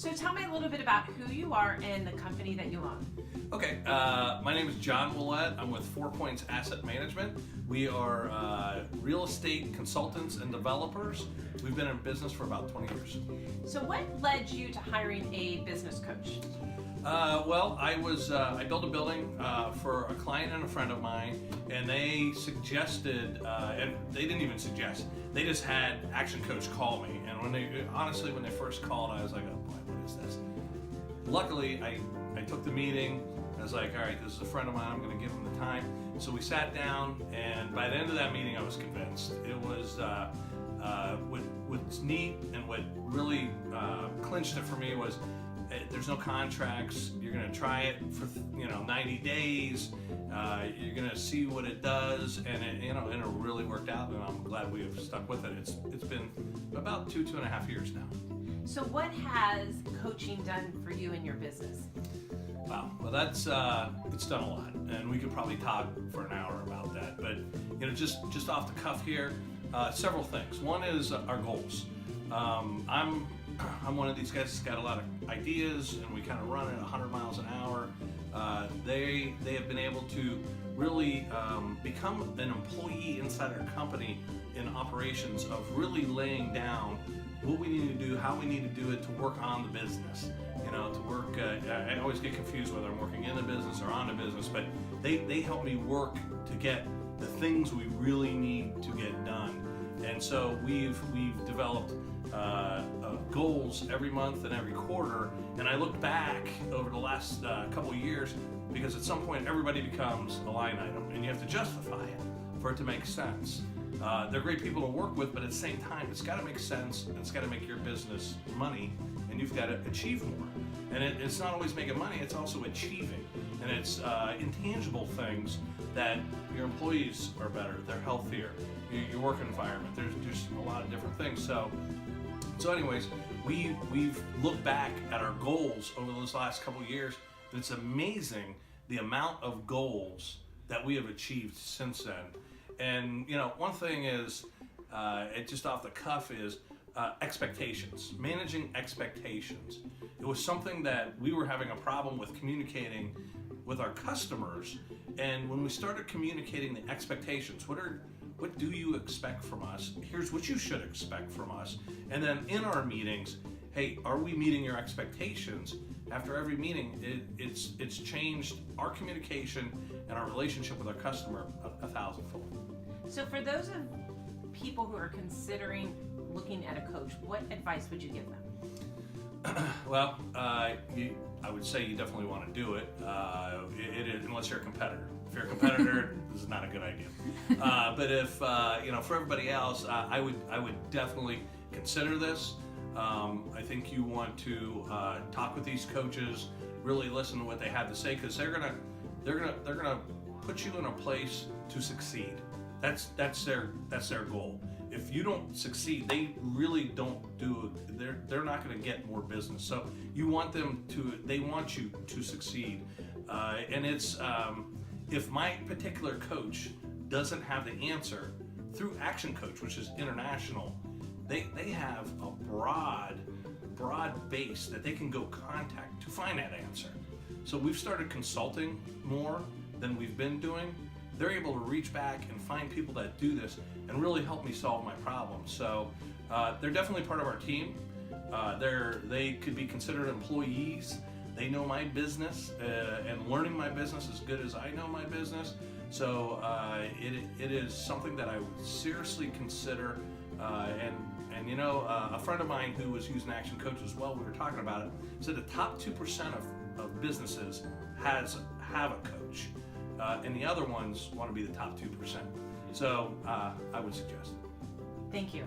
So tell me a little bit about who you are and the company that you own. Okay, my name is Jon Willette. I'm with 4 Points Asset Management. We are real estate consultants and developers. We've been in business for about 20 years. So what led you to hiring a business coach? Well, I built a building for a client and a friend of mine, and they suggested, and they didn't even suggest, they just had Action Coach call me. And when they first called, I was like, oh boy, what is this? Luckily, I took the meeting. I was like, all right, this is a friend of mine. I'm going to give him the time. So we sat down, and by the end of that meeting, I was convinced. It was what's neat and what really clinched it for me was there's no contracts. You're going to try it for 90 days. You're going to see what it does, and it really worked out. And I'm glad we have stuck with it. It's been about 2.5 years now. So what has coaching done for you in your business? Wow, well that's it's done a lot, and we could probably talk for an hour about that. But just off the cuff here, several things. One is our goals. I'm one of these guys that's got a lot of ideas, and we kind of run at 100 miles an hour. They have been able to really become an employee inside our company in operations of really laying down what we need to do, how we need to do it to work on the business. To work, I always get confused whether I'm working in the business or on the business, but they help me work to get the things we really need to get done. And so we've developed goals every month and every quarter, and I look back over the last couple of years, because at some point everybody becomes a line item, and you have to justify it for it to make sense. They're great people to work with, but at the same time, it's got to make sense, and it's got to make your business money, and you've got to achieve more. And it's not always making money, it's also achieving. And it's intangible things that your employees are better, they're healthier, your work environment, there's a lot of different things. So anyways, we've looked back at our goals over those last couple of years, and it's amazing the amount of goals that we have achieved since then. And one thing is, it just off the cuff is expectations, managing expectations. It was something that we were having a problem with communicating with our customers, and when we started communicating the expectations, what do you expect from us? Here's what you should expect from us. And then in our meetings, hey, are we meeting your expectations? After every meeting, it's changed our communication and our relationship with our customer a thousandfold. So for those of people who are considering looking at a coach, what advice would you give them? Well, I would say you definitely want to do it, unless you're a competitor. If you're a competitor, this is not a good idea. But if for everybody else, I would definitely consider this. I think you want to talk with these coaches, really listen to what they have to say, because they're gonna put you in a place to succeed. That's their goal. If you don't succeed, they really don't do. They're not going to get more business. So you want them to. They want you to succeed. And it's if my particular coach doesn't have the answer, through Action Coach, which is international, they have a broad base that they can go contact to find that answer. So we've started consulting more than we've been doing. They're able to reach back and find people that do this and really help me solve my problems. So they're definitely part of our team. They could be considered employees. They know my business, and learning my business as good as I know my business. So it is something that I would seriously consider. And a friend of mine who was using Action Coach as well, we were talking about it, said the top 2% of businesses have a coach. And the other ones want to be the top 2%. So I would suggest it. Thank you.